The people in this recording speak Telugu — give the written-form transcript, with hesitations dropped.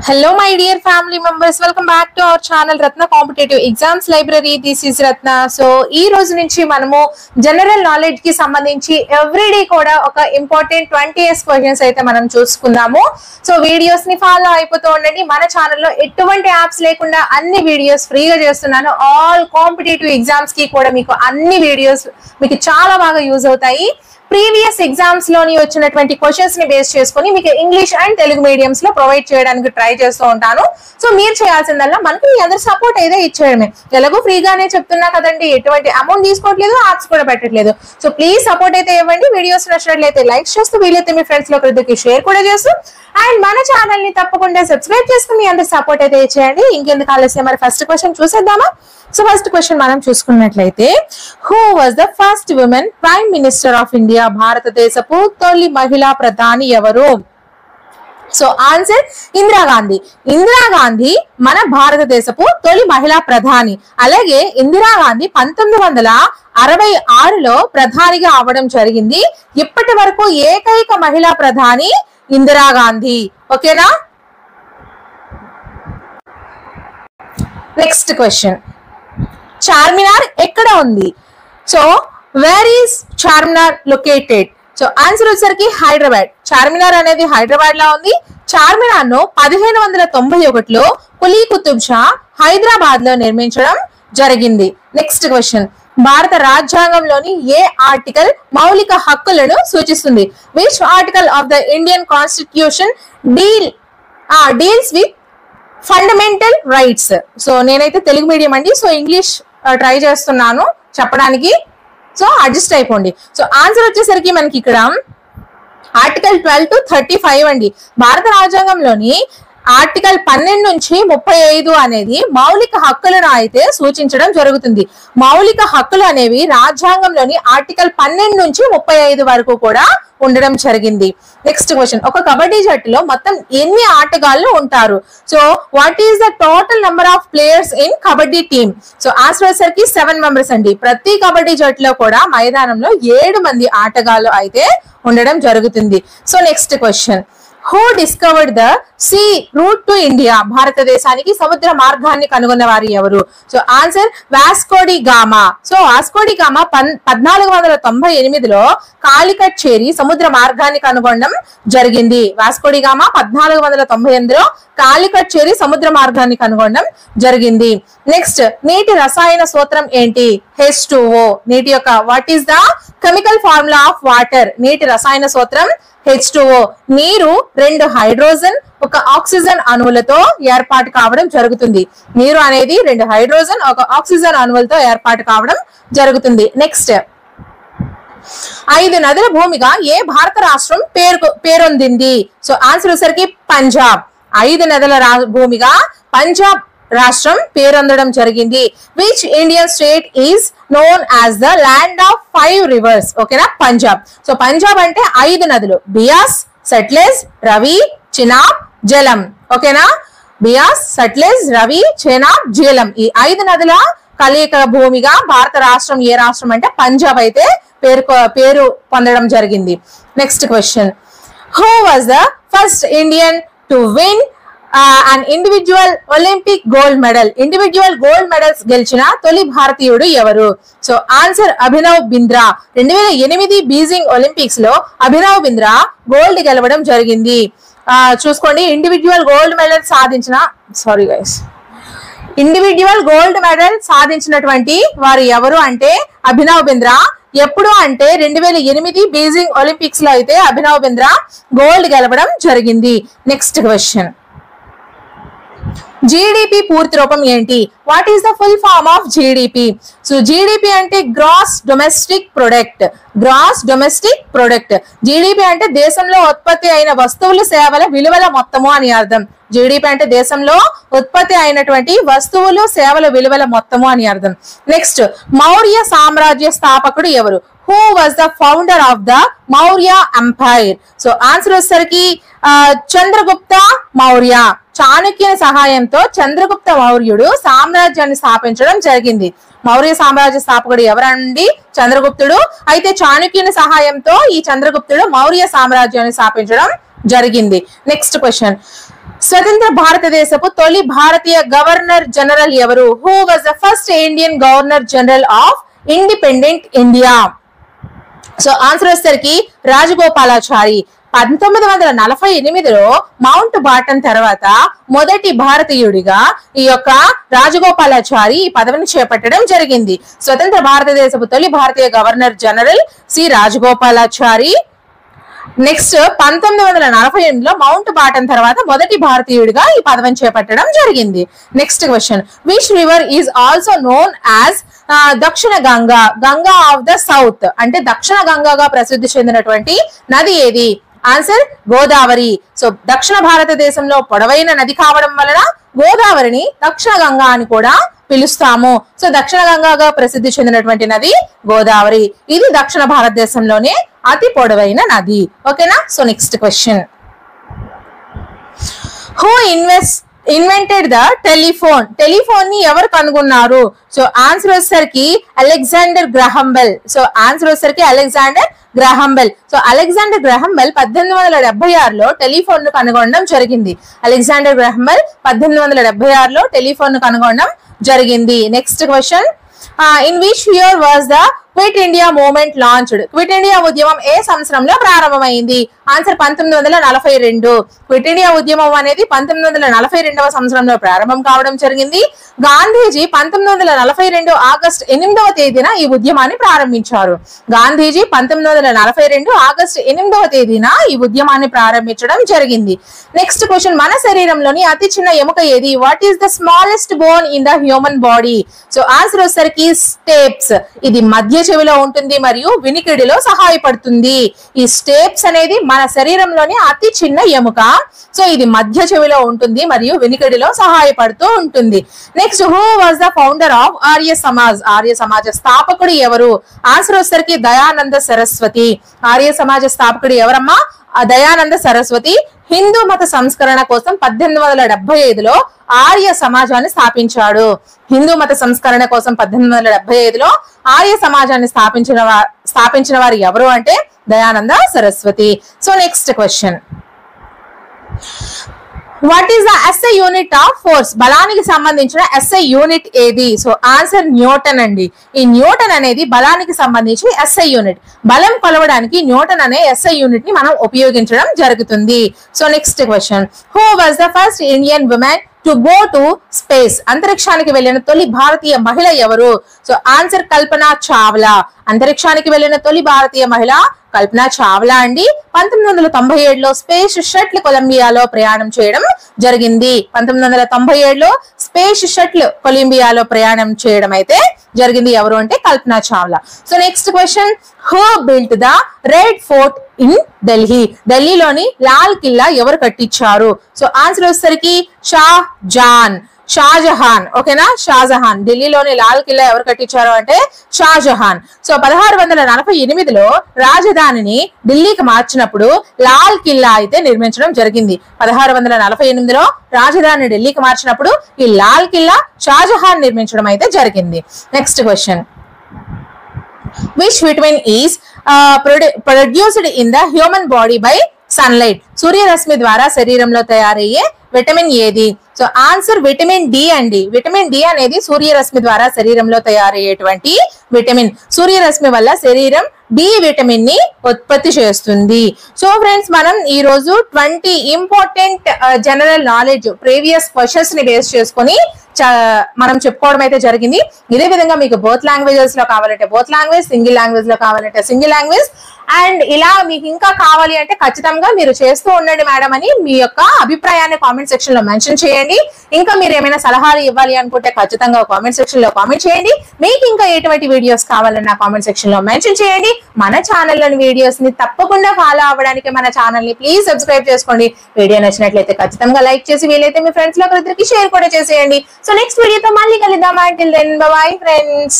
Hello my dear family members, welcome back to our channel Ratna Competitive Exams Library. This is Ratna. So ee roju nunchi manamu general knowledge ki sambandhinchi everyday kuda oka important 20 years questions aithe manam chusukundamu. So videos ni follow ayipotu undandi. Mana channel lo ettuvanti apps lekunda anni videos free ga chestunnanu. All competitive exams ki kuda meeku anni videos meeku chaala baga use avutayi. Previous exams లోని వచ్చినటువంటి క్వశ్చన్స్ ని బేస్ చేసుకొని మీకు ఇంగ్లీష్ అండ్ తెలుగు మీడియంస్ లో ప్రొవైడ్ చేయడానికి ట్రై చేస్తూ ఉంటాను. సో మీరు చేయాల్సిందల్లా మనకి మీ అందరి సపోర్ట్ అయితే ఇచ్చేయడమే. ఎలాగో ఫ్రీగానే చెప్తున్నా కదండి, ఎటువంటి అమౌంట్ తీసుకోవట్లేదు, యాప్స్ కూడా పెట్టట్లేదు. సో ప్లీజ్ సపోర్ట్ అయితే ఇవ్వండి. వీడియోస్ నచ్చినట్లయితే లైక్ చేస్తూ, వీలైతే మీ ఫ్రెండ్స్ లో ఒకరికి షేర్ కూడా చేస్తూ, అండ్ మన ఛానల్ ని తప్పకుండా సబ్స్క్రైబ్ చేసుకుని మీ అందరి సపోర్ట్ అయితే ఇచ్చేయండి. ఇంకెందుకు ఆలస్యం, మరి ఫస్ట్ క్వశ్చన్ చూసేద్దామా? సో ఫస్ట్ క్వశ్చన్ మనం చూసుకున్నట్లయితే, who was the first women prime minister of India? భారతదేశపు తొలి మహిళా ప్రధాని ఎవరు? So answer Indira Gandhi. ఇందిరాగాంధీ మన భారతదేశపు తొలి మహిళా ప్రధాని. అలాగే ఇందిరాగాంధీ 1966లో ప్రధానిగా అవడం జరిగింది. ఇప్పటి వరకు ఏకైక మహిళా ప్రధాని ఇందిరాగాంధీ. ఓకేనా? నెక్స్ట్ క్వశ్చన్, చార్మినార్ ఎక్కడ ఉంది? So where is Charminar located? So answer వచ్చేసరికి హైదరాబాద్. చార్మినార్ అనేది హైదరాబాద్ లో ఉంది. చార్మినార్ ను 1591లో కులీ కుతుబ్ షా హైదరాబాద్ లో నిర్మించడం జరిగింది. నెక్స్ట్ క్వశ్చన్, భారత రాజ్యాంగంలోని ఏ ఆర్టికల్ మౌలిక హక్కులను సూచిస్తుంది? Which article of the Indian constitution deals with fundamental rights? So నేనైతే తెలుగు మీడియం అండి, సో ఇంగ్లీష్ ట్రై చేస్తున్నాను చెప్పడానికి, సో అడ్జస్ట్ అయిపోండి. సో ఆన్సర్ వచ్చేసరికి మనకి ఇక్కడ ఆర్టికల్ 12 to 35 అండి. భారత రాజ్యాంగంలోని ఆర్టికల్ 12 నుంచి 35 అనేది మౌలిక హక్కులను అయితే సూచించడం జరుగుతుంది. మౌలిక హక్కులు అనేవి రాజ్యాంగంలోని ఆర్టికల్ 12 నుంచి 35 వరకు కూడా ఉండడం జరిగింది. నెక్స్ట్ క్వశ్చన్, ఒక కబడ్డీ జట్టులో మొత్తం ఎన్ని ఆటగాళ్లు ఉంటారు? So what is the total number of players in kabaddi team? So answer వచ్చేసరికి 7 మెంబర్స్ అండి. ప్రతి కబడ్డీ జట్టులో కూడా మైదానంలో 7 మంది ఆటగాళ్లు అయితే ఉండడం జరుగుతుంది. So next question, who discovered the sea route to India? భారతదేశానికి సముద్ర మార్గాన్ని కనుగొన్న వారు ఎవరు? So answer Vasco da Gama. So Vasco da Gama 1498లో కాలికట్ చేరి సముద్ర మార్గాన్ని కనుగొనడం జరిగింది. వాస్కో డి గామా 1498లో కాలికట్ చేరి సముద్ర మార్గాన్ని కనుగొనడం జరిగింది. నెక్స్ట్, నీటి రసాయన సూత్రం ఏంటి? H2O. నీటి యొక్క what is the chemical formula of water? నీటి రసాయన సూత్రం H2O. నీరు 2 హైడ్రోజన్ 1 ఆక్సిజన్ అణువులతో ఏర్పాటు కావడం జరుగుతుంది. నీరు అనేది 2 హైడ్రోజన్ 1 ఆక్సిజన్ అణువులతో ఏర్పాటు కావడం జరుగుతుంది. నెక్స్ట్, 5 నదుల భూమిగా ఏ భారత రాష్ట్రం పేరొందింది? సో ఆన్సర్ వచ్చేసరికి పంజాబ్. 5 నదుల భూమిగా పంజాబ్ రాష్ట్రం పేరొందడం జరిగింది. Which Indian state is known as the land of 5 reverse? ఓకేనా? పంజాబ్. సో పంజాబ్ అంటే 5 నదులు, బియాస్, సట్లెజ్, రవి, చినాబ్, జలం. ఓకేనా? బియాస్, సట్లెజ్, రవి, చినాబ్, జలం. ఈ 5 నదుల కలియక భూమిగా భారత రాష్ట్రం ఏ రాష్ట్రం అంటే పంజాబ్ అయితే పేరు పొందడం జరిగింది. Next question, who was the first Indian to win an individual Olympic gold medal? Individual gold medals గెలిచిన తొలి భారతీయుడు ఎవరు? So answer Abhinav Bindra. 2008 Beijing Olympics లో అభినవ్ బింద్రా గోల్డ్ గెలవడం జరిగింది. చూసుకోండి, ఇండివిడ్యువల్ గోల్డ్ మెడల్ సాధించినటువంటి వారు ఎవరు అంటే అభినవ్ బింద్రా. ఎప్పుడు అంటే 2008 బీజింగ్ ఒలింపిక్స్ లో అయితే అభినవ్ బింద్రా గోల్డ్ గెలవడం జరిగింది. నెక్స్ట్ క్వశ్చన్, జీడిపి పూర్తి రూపం ఏంటి? What is the full form of GDP? So GDP అంటే gross domestic product. Gross domestic product. GDP అంటే దేశంలో ఉత్పత్తి అయిన వస్తువులు సేవల విలువల మొత్తము అని అర్థం. జీడిపి అంటే దేశంలో ఉత్పత్తి అయినటువంటి వస్తువులు సేవల విలువల మొత్తము అని అర్థం. నెక్స్ట్, మౌర్య సామ్రాజ్య స్థాపకుడు ఎవరు? Who was the founder of the Maurya empire? So answer వచ్చేసరికి చంద్రగుప్త మౌర్య. చాణక్యుని సహాయంతో చంద్రగుప్త మౌర్యుడు సామ్రాజ్యాన్ని స్థాపించడం జరిగింది. మౌర్య సామ్రాజ్య స్థాపకుడు ఎవరండి? చంద్రగుప్తుడు. అయితే చాణక్యుని సహాయంతో ఈ చంద్రగుప్తుడు మౌర్య సామ్రాజ్యాన్ని స్థాపించడం జరిగింది. నెక్స్ట్ క్వశ్చన్, స్వతంత్ర భారతదేశపు తొలి భారతీయ గవర్నర్ జనరల్ ఎవరు? Who was the first Indian governor general of independent India? So answer వచ్చేసరికి రాజగోపాలాచారి. 1948లో మౌంట్ బాటన్ తర్వాత మొదటి భారతీయుడిగా ఈ యొక్క రాజగోపాలాచారి ఈ పదవిని చేపట్టడం జరిగింది. స్వతంత్ర భారతదేశపు తొలి భారతీయ governor general C Rajagopalachari. Next 1948లో మౌంట్ బాటన్ తర్వాత మొదటి భారతీయుడిగా ఈ పదవిని చేపట్టడం జరిగింది. Next question, which river is also known as Dakshina Ganga, Ganga of the south అంటే దక్షిణ గంగాగా ప్రసిద్ధి చెందినటువంటి నది ఏది? ఆన్సర్ గోదావరి. సో దక్షిణ భారతదేశంలో పొడవైన నది కావడం వలన గోదావరిని దక్షిణ గంగా అని కూడా పిలుస్తాము. సో దక్షిణ గంగాగా ప్రసిద్ధి చెందినటువంటి నది గోదావరి. ఇది దక్షిణ భారతదేశంలోనే అతి పొడవైన నది. ఓకేనా? So next question, who invented the telephone? Telephone ని ఎవరు కనుగొన్నారు? సో ఆన్సర్ వచ్చేసరికి Alexander Graham Bell. So answer వచ్చేసరికి Alexander Graham Bell. So Alexander Graham Bell 1876లో టెలిఫోన్ ను కనుగొనడం జరిగింది. అలెగ్జాండర్ గ్రాహం బెల్ 1876లో టెలిఫోన్ ను కనుగొనడం జరిగింది. Next question, in which year was the Quit India movement launched? Quit India ఉద్యమం ఏ సంవత్సరంలో ప్రారంభమైంది? ఆన్సర్ 1942. క్విట్ ఇండియా ఉద్యమం అనేది 1942వ సంవత్సరంలో ప్రారంభం కావడం జరిగింది. గాంధీజీ 1942 ఆగస్టు 8వ తేదీన ఈ ఉద్యమాన్ని ప్రారంభించారు. గాంధీజీ 1942 ఆగస్టు 8వ తేదీన ఈ ఉద్యమాన్ని ప్రారంభించడం జరిగింది. నెక్స్ట్ క్వశ్చన్, మన శరీరంలోని అతి చిన్న ఎముక ఏది? What is the smallest bone in the human body? So answer వచ్చేసరికి స్టేప్స్. ఇది మధ్య చెవిలో ఉంటుంది మరియు వినికిడిలో సహాయపడుతుంది. ఈ స్టేప్స్ అనేది మన శరీరంలోని అతి చిన్న ఎముక. సో ఇది మధ్య చెవిలో ఉంటుంది మరియు వినికిడిలో సహాయపడుతూ ఉంటుంది. Next, who was the founder of Arya Samaj? Arya సమాజ స్థాపకుడు ఎవరు? ఆన్సర్ వచ్చేసరికి దయానంద సరస్వతి. ఆర్య సమాజ స్థాపకుడు ఎవరమ్మా? దయానంద సరస్వతి. హిందూ మత సంస్కరణ కోసం 1875లో ఆర్య సమాజాన్ని స్థాపించాడు. హిందూ మత సంస్కరణ కోసం 1875లో ఆర్య సమాజాన్ని స్థాపించిన వారు ఎవరు అంటే Dayananda Saraswati. So next question, what is the SI unit of force? బలానికి సంబంధించిన ఎస్ఐ యూనిట్ ఏది? సో ఆన్సర్ న్యూటన్ అండి. ఈ న్యూటన్ అనేది బలానికి సంబంధించి ఎస్ఐ యూనిట్. బలం కొలవడానికి న్యూటన్ అనే ఎస్ఐ యూనిట్ ని మనం ఉపయోగించడం జరుగుతుంది. So next question, who was the first Indian women to go to space? అంతరిక్షానికి వెళ్ళిన తొలి భారతీయ మహిళ ఎవరు? So answer Kalpana Chawla. అంతరిక్షానికి వెళ్ళిన తొలి భారతీయ మహిళ కల్పన చావ్లా అండి. 1997లో స్పేస్ షటిల్ కొలంబియాలో ప్రయాణం చేయడం జరిగింది. 1997లో స్పేస్ షటిల్ కొలంబియాలో ప్రయాణం చేయడం అయితే జరిగింది. ఎవరు అంటే Kalpana Chawla. So next question, who built the red fort in Delhi? ఢిల్లీలోని లాల్ కిల్లా ఎవరు కట్టించారు? సో ఆన్సర్ వచ్చేసరికి షాజహాన్. ఓకేనా? షాజహాన్. ఢిల్లీలోని లాల్ కిల్లా ఎవరు కట్టించారు అంటే షాజహాన్. సో 1648లో రాజధానిని ఢిల్లీకి మార్చినప్పుడు లాల్ కిల్లా అయితే నిర్మించడం జరిగింది. 1648లో రాజధాని ఢిల్లీకి మార్చినప్పుడు ఈ లాల్ కిల్లా షాజహాన్ నిర్మించడం అయితే జరిగింది. Next question, which vitamin is produced in the human body by sunlight? సూర్యరశ్మి ద్వారా శరీరంలో తయారయ్యే విటమిన్ ఏది? సో ఆన్సర్ విటమిన్ డి అండి. విటమిన్ డి అనేది సూర్యరశ్మి ద్వారా శరీరంలో తయారయ్యేటువంటి విటమిన్. సూర్యరశ్మి వల్ల శరీరం డి విటమిన్ ని ఉత్పత్తి చేస్తుంది. సో ఫ్రెండ్స్, మనం ఈ రోజు 20 important general knowledge previous questions ని బేస్ చేసుకొని మనం చెప్పుకోవడం అయితే జరిగింది. ఇదే విధంగా మీకు బోత్ లాంగ్వేజెస్ లో కావాలంటే బోత్ లాంగ్వేజ్, సింగిల్ లాంగ్వేజ్ లో కావాలంటే సింగిల్ లాంగ్వేజ్, అండ్ ఇలా మీకు ఇంకా కావాలి అంటే ఖచ్చితంగా మీరు చేస్తూ ఉండండి మేడం అని మీ యొక్క అభిప్రాయాన్ని కామెంట్ సెక్షన్ లో మెన్షన్ చేయండి. ఇంకా మీరు ఏమైనా సలహాలు ఇవ్వాలి అనుకుంటే ఖచ్చితంగా కామెంట్ సెక్షన్ లో కామెంట్ చేయండి. మీకు ఇంకా ఎటువంటి వీడియోస్ కావాలన్నా కామెంట్ సెక్షన్ లో మెన్షన్ చేయండి. మన ఛానల్లోని వీడియోస్ ని తప్పకుండా ఫాలో అవ్వడానికి మన ఛానల్ ని ప్లీజ్ సబ్స్క్రైబ్ చేసుకోండి. వీడియో నచ్చినట్లయితే ఖచ్చితంగా లైక్ చేసి వీలైతే మీ ఫ్రెండ్స్ లో ఒకరికి షేర్ కూడా చేసేయండి. సో నెక్స్ట్ వీడియోతో మళ్ళీ కలుద్దాం. Until then, bye bye friends.